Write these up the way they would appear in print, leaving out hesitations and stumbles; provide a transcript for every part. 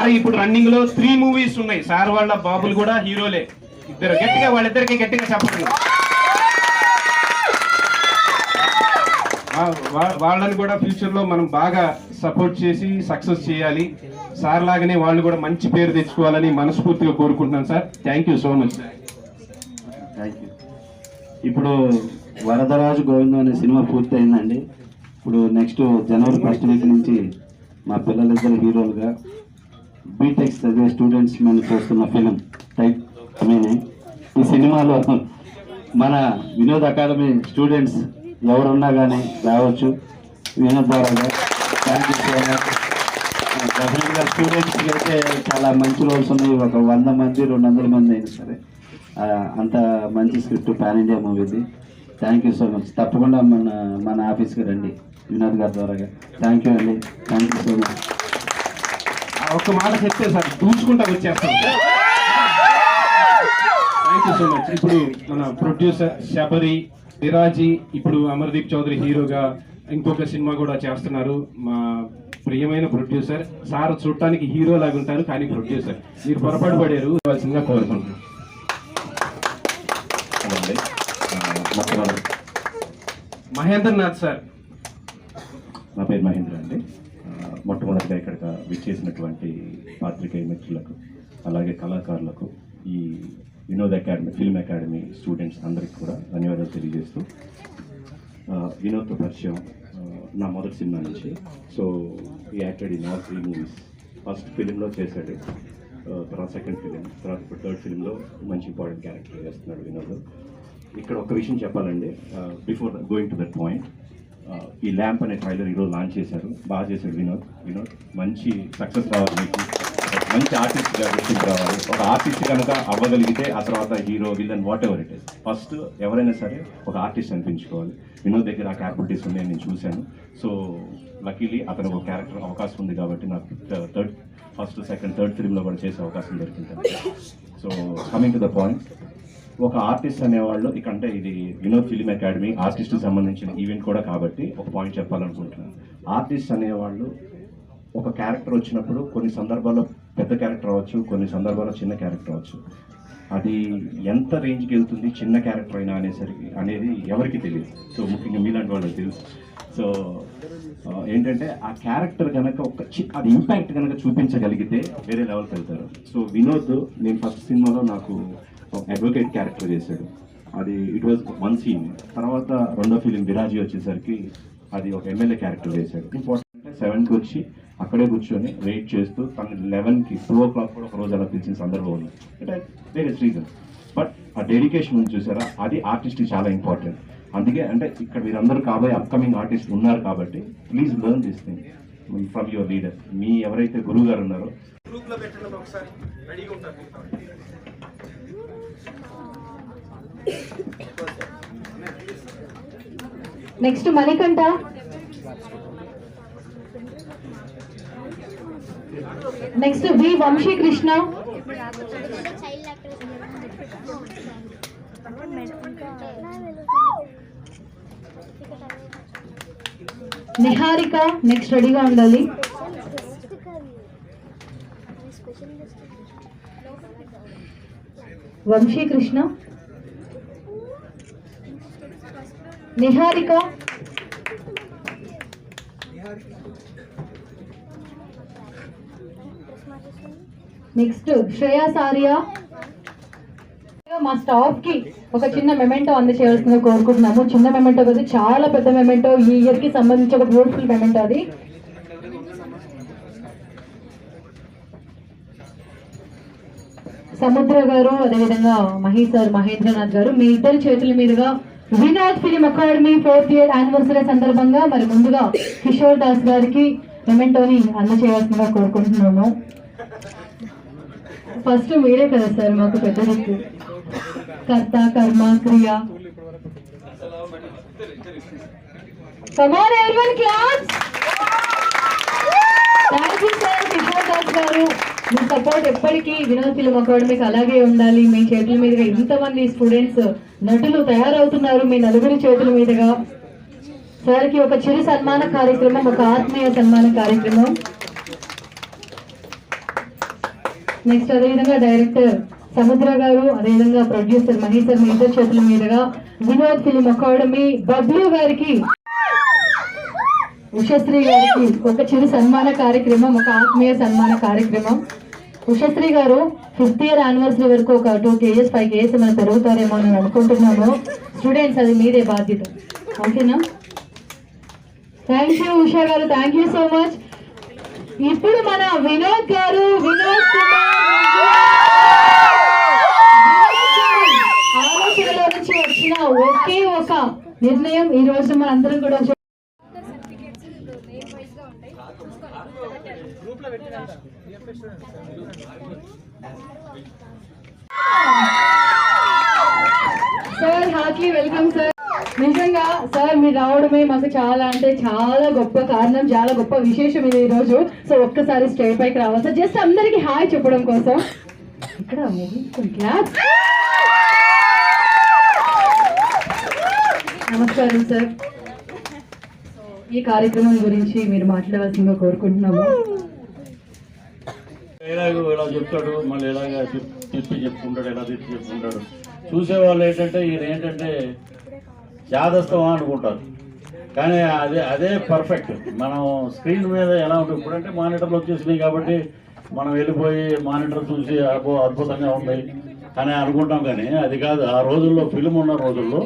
Sir ఇప్పుడు running లో 3 movies ఉన్నాయి. సార్ వాళ్ళ బాబులు కూడా హీరోలే. ఇద్దరు గట్టిగా వాళ్ళిద్దరికి గట్టిగా చెప్పండి. వాళ్ళని కూడా ఫ్యూచర్ లో మనం బాగా సపోర్ట్ చేసి సక్సెస్ చేయాలి. సార్ లాగానే వాళ్ళు కూడా మంచి పేరు తెచ్చుకోవాలని మనస్ఫూర్తిగా కోరుకుంటున్నాను sir. Thank you so much. Thank you. ఇప్పుడు వరదరాజు గోవిందం అనే సినిమా పూర్తి అయిందండి. ఇప్పుడు నెక్స్ట్ జనవరి 1st వీక్ నుంచి మా పిల్లలిద్దరు హీరోలుగా బీటెక్ చదివే స్టూడెంట్స్ మేము చూస్తున్న ఫిలిం టైప్ మీనే. ఈ సినిమాలో మన వినోద్ అకాడమీ స్టూడెంట్స్ ఎవరున్నా కానీ రావచ్చు వినోద్ ద్వారా. Thank you so much. డెఫినెట్గా స్టూడెంట్స్కి అయితే చాలా మంచి రోల్స్ ఉన్నాయి. ఒక 100 మంది 200 మంది అయినా సరే అంత మంచి స్క్రిప్ట్ పాన్ ఇండియా మూవీది. Thank you so much. తప్పకుండా మన ఆఫీస్కి రండి వినోద్ గారి ద్వారా. థ్యాంక్ యూ అండి. Thank you so much. ఒక్క మాట చెప్తే సార్ చూసుకుంటా వచ్చేస్తాం. Thank you so much. ఇప్పుడు మన ప్రొడ్యూసర్ శబరి విరాజీ, ఇప్పుడు అమర్దీప్ చౌదరి హీరోగా ఇంకొక సినిమా కూడా చేస్తున్నారు. మా ప్రియమైన ప్రొడ్యూసర్ సార్ చూడటానికి హీరో లాగా ఉంటారు కానీ ప్రొడ్యూసర్. మీరు పొరపాటు పడారు ఇవ్వాల్సిందిగా కోరుకుంటున్నాను. మహేంద్రనాథ్ సార్. నా పేరు మహేంద్ర అండి. మొట్టమొదటిగా ఇక్కడ విచ్చేసినటువంటి పాత్రికేయ మిత్రులకు అలాగే కళాకారులకు ఈ Vinod academy film academy students అందరికీ కూడా ధన్యవాదాలు తెలియజేస్తూ, వినోద్తో పరిచయం నా మొదటి సినిమా నుంచి. So he acted in all 3 movies. First ఫిలింలో చేశాడు, తర్వాత సెకండ్ ఫిలిం, తర్వాత ఇప్పుడు థర్డ్ ఫిలింలో మంచి ఇంపార్టెంట్ క్యారెక్టర్ చేస్తున్నాడు వినోద్. ఇక్కడ ఒక విషయం చెప్పాలండి, before going to that point, ఈ ల్యాంప్ అనే ట్రైలర్ ఈరోజు లాంచ్ చేశారు. బాగా చేశాడు వినోద్. మంచి సక్సెస్ రావాలి, మీకు మంచి ఆర్టిస్ట్గా గుర్తింపు రావాలి. ఒక ఆర్టిస్ట్ కనుక అవ్వగలిగితే ఆ తర్వాత hero villain what ever it is, first ఎవరైనా సరే ఒక ఆర్టిస్ట్ అనిపించుకోవాలి. వినోద్ దగ్గర ఆ క్యాపబిలిటీస్ ఉన్నాయని నేను చూశాను. సో లక్కీలీ అతను ఒక క్యారెక్టర్ అవకాశం ఉంది కాబట్టి నాకు ఫస్ట్ సెకండ్ థర్డ్ ఫిల్మ్లో కూడా చేసే అవకాశం దొరికింది. So coming to the point, ఒక ఆర్టిస్ట్ అనేవాళ్ళు ఇక అంటే ఇది వినోద్ ఫిల్మ్ అకాడమీ ఆర్టిస్ట్కి సంబంధించిన ఈవెంట్ కూడా కాబట్టి ఒక పాయింట్ చెప్పాలనుకుంటున్నాను. ఆర్టిస్ట్ అనేవాళ్ళు ఒక క్యారెక్టర్ వచ్చినప్పుడు కొన్ని సందర్భాల్లో పెద్ద క్యారెక్టర్ అవ్వచ్చు, కొన్ని సందర్భాల్లో చిన్న క్యారెక్టర్ అవ్వచ్చు. అది ఎంత రేంజ్కి వెళ్తుంది చిన్న క్యారెక్టర్ అయినా అనేది ఎవరికి తెలియదు. సో ముఖ్యంగా మీలాంటి వాళ్ళకి తెలుసు. సో ఏంటంటే ఆ క్యారెక్టర్ కనుక అది ఇంపాక్ట్ కనుక చూపించగలిగితే వేరే లెవెల్కి వెళ్తారు. సో వినోద్ నేను ఫస్ట్ సినిమాలో నాకు అడ్వకేట్ క్యారెక్టర్ చేశాడు. అది ఇట్ వాజ్ 1 సీన్. తర్వాత రెండో ఫిలిం విరాజీ వచ్చేసరికి అది ఒక ఎమ్మెల్యే క్యారెక్టర్ చేశాడు. ఇంపార్టెంట్ అంటే 7కి వచ్చి అక్కడే కూర్చొని వెయిట్ చేస్తూ తను 11కి 2 o'clock కూడా ఒక రోజు అలా పిలిచిన సందర్భం ఉంది. అంటే వేరే రీజన్, బట్ ఆ డెడికేషన్ ఉంది చూసారా, అది ఆర్టిస్ట్కి చాలా ఇంపార్టెంట్. అందుకే అంటే ఇక్కడ మీరందరూ కాబోయే అప్కమింగ్ ఆర్టిస్ట్ ఉన్నారు కాబట్టి please learn this thing from your leader. మీ ఎవరైతే గురువు గారు ఉన్నారో గ్రూప్లో పెట్టండి, ఒకసారి రెడీగా ఉంటారు. Next Manikanta. Next V Vamsikrishna. Niharika next రెడీగా ఉండాలి. వంశీకృష్ణ, నిహారిక, నెక్స్ట్ శ్రేయాస్ ఆర్య. మా స్టాఫ్ కి ఒక చిన్న మెమెంటో అందచేయాల్సిందిగా కోరుకుంటున్నాము. చిన్న మెమెంటో కదా, చాలా పెద్ద మెమెంటో, ఈ ఇయర్ కి సంబంధించి ఒక బ్యూటిఫుల్ మెమెంటో. అది సముద్ర గారు, అదేవిధంగా మహేంద్రనాథ్ గారు, మీ ఇద్దరి చేతుల మీదుగా Vinod film academy 4th year anniversary సందర్భంగా మరి ముందుగా కిషోర్ దాస్ గారికి మెమెంటోని అందచేయాల్సిందిగా కోరుకుంటున్నాము. ఫస్ట్ మీరే కదా సార్ మాకు పెద్ద దిక్కు, కర్త కర్మ క్రియ. Come on everyone, claps. Thank you sir, Kishore Das గారు. మీ సపోర్ట్ ఎప్పటికీ వినోద్ ఫిల్మ్ అకాడమీకి అలాగే ఉండాలి. మీ చేతుల మీదుగా ఇంతమంది స్టూడెంట్స్ నటులు తయారవుతున్నారు, మీ నలుగురి చేతుల మీదుగా. సార్కి ఒక చిరు సన్మాన కార్యక్రమం, ఒక ఆత్మీయ సన్మాన కార్యక్రమం. నెక్స్ట్ అదేవిధంగా డైరెక్టర్ సముద్ర గారు, అదేవిధంగా ప్రొడ్యూసర్ మహేష్ సార్ మీ ఇద్దరు చేతుల మీదుగా వినోద్ ఫిలిం అకాడమీ బబ్లు గారికి, ఉషశ్రీ గారికి ఒక చిరు సన్మాన కార్యక్రమం, ఒక ఆత్మీయ సన్మాన కార్యక్రమం. ఉషశ్రీ గారు 5th ఇయర్ యానివర్సరీ వరకు ఒక 2 kgs 5 kgs మనం పెరుగుతారేమో అని అనుకుంటున్నాము. స్టూడెంట్స్ అది మీదే బాధ్యత, ఓకేనా? థ్యాంక్ యూ ఉషా గారు, థ్యాంక్ యూ సో మచ్. ఇప్పుడు మన వినోద్ గారు, వినోద్ ఆలోచనలో నుంచి వచ్చిన ఒకే ఒక నిర్ణయం ఈ రోజు మనందరం కూడా సార్ హార్ట్లీ వెల్కమ్ సార్. నిజంగా సార్ మీరు రావడమే మాకు చాలా అంటే చాలా గొప్ప కారణం, చాలా గొప్ప విశేషం ఇది ఈ రోజు. సో ఒక్కసారి స్టేజ్ పైకి రావాలి సార్, జస్ట్ అందరికి హాయ్ చెప్పడం కోసం. ఇక్కడ నమస్కారం సార్. ఈ కార్యక్రమం గురించి మీరు మాట్లాడవలసిందిగా కోరుకుంటున్నాము. ఎలాగో ఇలా చెప్తాడు, మళ్ళీ ఎలాగ తిప్పి చెప్పుకుంటాడు, ఎలా తిప్పి చెప్పుకుంటాడు. చూసేవాళ్ళు ఏంటంటే ఈయన ఏంటంటే చాదస్తమా అనుకుంటారు, కానీ అదే పర్ఫెక్ట్. మనం స్క్రీన్ మీద ఎలా ఉంటుంది ఇప్పుడంటే మానిటర్లు వచ్చేసినాయి కాబట్టి మనం వెళ్ళిపోయి మానిటర్ చూసి అద్భుతంగా ఉంది అని అనుకుంటాం, కానీ అది కాదు. ఆ రోజుల్లో ఫిల్మ్ ఉన్న రోజుల్లో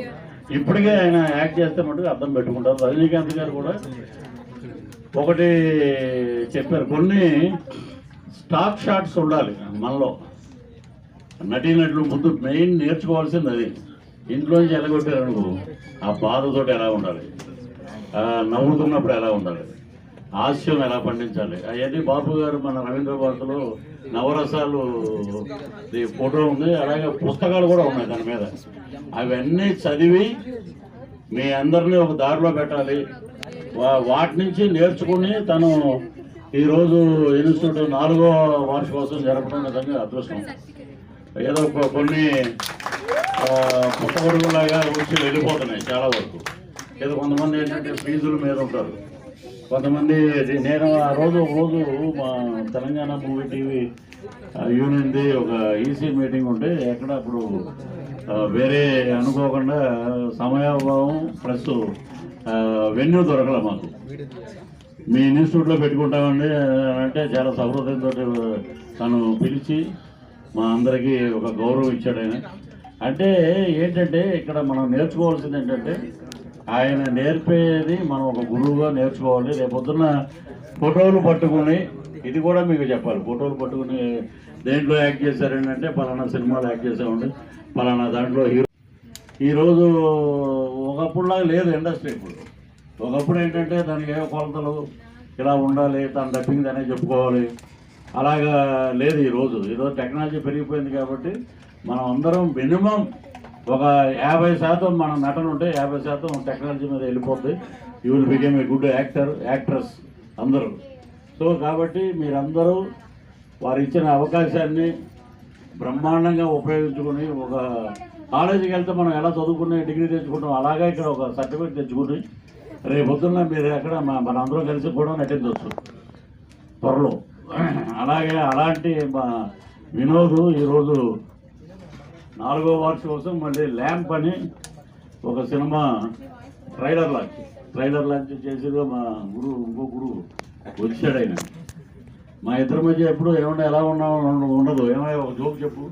ఇప్పటికే ఆయన యాక్ట్ చేస్తే మటుకు అర్థం పెట్టుకుంటారు. రజనీకాంత్ గారు కూడా ఒకటి చెప్పారు, కొన్ని స్టాక్ షాట్స్ ఉండాలి మనలో. నటీనటులు ముందు మెయిన్ నేర్చుకోవాల్సింది అది. ఇంట్లోంచి ఎలగొట్టారు అనుకో, ఆ బాధతోటి ఎలా ఉండాలి, నవ్వుతున్నప్పుడు ఎలా ఉండాలి, హాస్యం ఎలా పండించాలి, అవన్నీ బాబు గారు మన రవీంద్ర భారతిలో నవరసాలు ఫోటో ఉంది, అలాగే పుస్తకాలు కూడా ఉన్నాయి దాని మీద. అవన్నీ చదివి మీ అందరినీ ఒక దారిలో పెట్టాలి. వాటి నుంచి నేర్చుకుని తను ఈరోజు ఇన్స్టిట్యూట్ 4వ వార్షికోత్సవం జరపడం నిజంగా అదృష్టం. ఏదో కొన్ని పుట్టగొడుగులాగా వచ్చి వెళ్ళిపోతున్నాయి చాలా వరకు. ఏదో కొంతమంది ఏంటంటే ఫీజుల మీద ఉంటారు, కొంతమంది. నేను ఆ రోజు మా తెలంగాణ మూవీ టీవీ యూనియన్ది ఒక ఈసీ మీటింగ్ ఉంటే ఎక్కడ అప్పుడు వేరే అనుకోకుండా సమయాభావం ప్లస్ వెన్యూ దొరకలే మాకు. మీ ఇన్స్టిట్యూట్లో పెట్టుకుంటామండి అంటే చాలా సౌహృదయంతో తను పిలిచి మా అందరికీ ఒక గౌరవం ఇచ్చాడు ఆయన. అంటే ఏంటంటే ఇక్కడ మనం నేర్చుకోవాల్సింది ఏంటంటే ఆయన నేర్పేది మనం ఒక గురువుగా నేర్చుకోవాలి. రేపొద్దున్న ఫోటోలు పట్టుకుని, ఇది కూడా మీకు చెప్పాలి, ఫోటోలు పట్టుకుని దేంట్లో యాక్ట్ చేశారని అంటే పలానా సినిమాలో యాక్ట్ చేసామండి, పలానా దాంట్లో హీరో. ఈరోజు ఒకప్పుడులాగా లేదు ఇండస్ట్రీ. ఇప్పుడు ఒకప్పుడు ఏంటంటే దానికి ఏ కొలతలు ఇలా ఉండాలి, తన డబ్బింగ్ అనే చెప్పుకోవాలి, అలాగా లేదు. ఈరోజు టెక్నాలజీ పెరిగిపోయింది కాబట్టి మనం అందరం మినిమం ఒక 50% మన నటన ఉంటే 50% టెక్నాలజీ మీద వెళ్ళిపోతుంది. You will became a good actress అందరూ. సో కాబట్టి మీరందరూ వారు ఇచ్చిన అవకాశాన్ని బ్రహ్మాండంగా ఉపయోగించుకొని, ఒక కాలేజీకి వెళ్తే మనం ఎలా చదువుకునే డిగ్రీ తెచ్చుకుంటాం, అలాగే ఇక్కడ ఒక సర్టిఫికేట్ తెచ్చుకుని రేపొద్దున్న మీరు ఎక్కడ మనందరం కలిసి కూడా నటించవచ్చు త్వరలో. అలాగే అలాంటి మా వినోద్ ఈరోజు 4వ వార్షికోత్సవం మళ్ళీ ల్యాంప్ అని ఒక సినిమా ట్రైలర్ లాంచ్ చేసేదో మా ఇంకో గురువు వచ్చాడు. ఆయన మా ఇద్దరి మధ్య ఎప్పుడు ఏమన్నా ఎలా ఉన్నామో ఉండదు, ఏమైనా ఒక జోక్ చెప్పు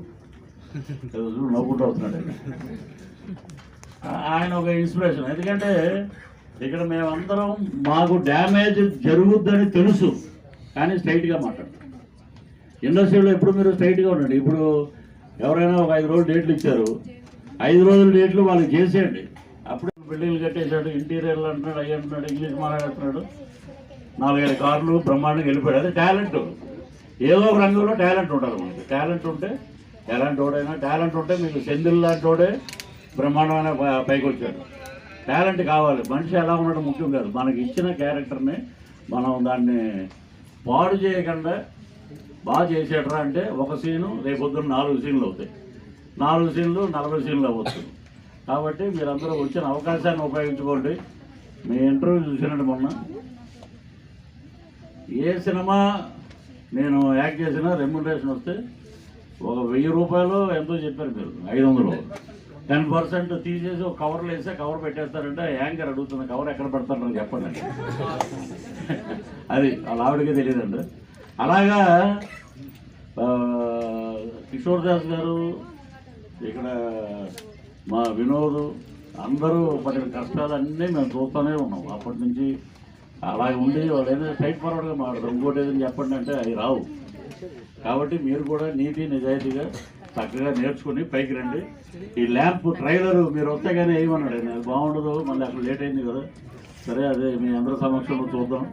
నవ్వుకుంటూ వస్తున్నాడు ఆయన ఒక ఇన్స్పిరేషన్. ఎందుకంటే ఇక్కడ మేమందరం మాకు డ్యామేజ్ జరుగుద్దని తెలుసు, కానీ స్ట్రైట్గా మాట్లాడతాం. ఇండస్ట్రీలో ఎప్పుడు మీరు స్ట్రైట్గా ఉండండి. ఇప్పుడు ఎవరైనా ఒక 5 రోజులు డేట్లు ఇచ్చారు, 5 రోజుల డేట్లు వాళ్ళకి చేసేయండి. అప్పుడు బిల్డింగ్లు కట్టేశాడు, ఇంటీరియర్లు అంటున్నాడు, అయ్యి అంటున్నాడు, ఇంగ్లీష్ మాట్లాడుతున్నాడు, 4-5 కార్లు బ్రహ్మాండంగా వెళ్ళిపోయాడు. అదే టాలెంట్. ఏదో ఒక రంగంలో టాలెంట్ ఉండాలి మనకి. టాలెంట్ ఉంటే టాలెంట్ ఉంటే మీకు సెందిల్ లాంటి వాడే బ్రహ్మాండమైన పైకి వచ్చాడు. టాలెంట్ కావాలి. మనిషి ఎలా ఉండడం ముఖ్యం కాదు, మనకి ఇచ్చిన క్యారెక్టర్ని మనం దాన్ని పాడు చేయకుండా బాగా చేసేటరా అంటే ఒక సీను రేపొద్దున 4 సీన్లు అవుతాయి, 4 సీన్లు 40 సీన్లు అవ్వచ్చు. కాబట్టి మీరందరూ వచ్చిన అవకాశాన్ని ఉపయోగించుకోండి. మీ ఇంటర్వ్యూ చూసినట్టు మొన్న ఏ సినిమా నేను యాక్ట్ చేసిన రెమ్యునరేషన్ వస్తే ఒక 1000 రూపాయలు ఎంతో చెప్పారు మీరు, 500 10% తీసేసి ఒక కవర్లో వేస్తే కవర్ పెట్టేస్తారంటే యాంకర్ అడుగుతున్న కవర్ ఎక్కడ పెడతారని చెప్పండి. అది వాళ్ళ ఆవిడకే తెలియదండి. అలాగా కిషోర్ దాస్ గారు, ఇక్కడ మా వినోద్ అందరూ పడిన కష్టాలన్నీ మేము చూస్తూనే ఉన్నాం అప్పటి నుంచి. అలాగే ఉండి వాళ్ళు ఏదైనా స్ట్రైట్ ఫార్వర్డ్గా మాట్లాడతారు, ఇంకోటి ఏదైనా చెప్పండి అంటే అవి రావు. కాబట్టి మీరు కూడా నీతి నిజాయితీగా చక్కగా నేర్చుకుని పైకి రండి. ఈ ల్యాంప్ ట్రైలర్ మీరు వస్తే కానీ వేయమన్నాడు, నాకు బాగుండదు, మళ్ళీ అక్కడ లేట్ అయింది కదా. సరే, అదే మీ అందరి సమక్షంలో చూద్దాం,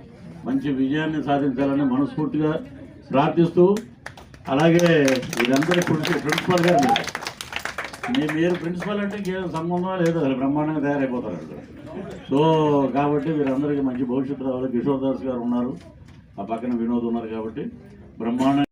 మంచి విజయాన్ని సాధించాలని మనస్ఫూర్తిగా ప్రార్థిస్తూ, అలాగే వీరందరి ప్రిన్సిపల్ గారు మీరు ప్రిన్సిపల్ అంటే ఇంకేం సంబంధం లేదు, అసలు బ్రహ్మాండంగా తయారైపోతారు. సో కాబట్టి వీరందరికీ మంచి భవిష్యత్తు రావాలి. కిషోర్ దాస్ గారు ఉన్నారు, ఆ పక్కన వినోద్ ఉన్నారు, కాబట్టి బ్రహ్మాండంగా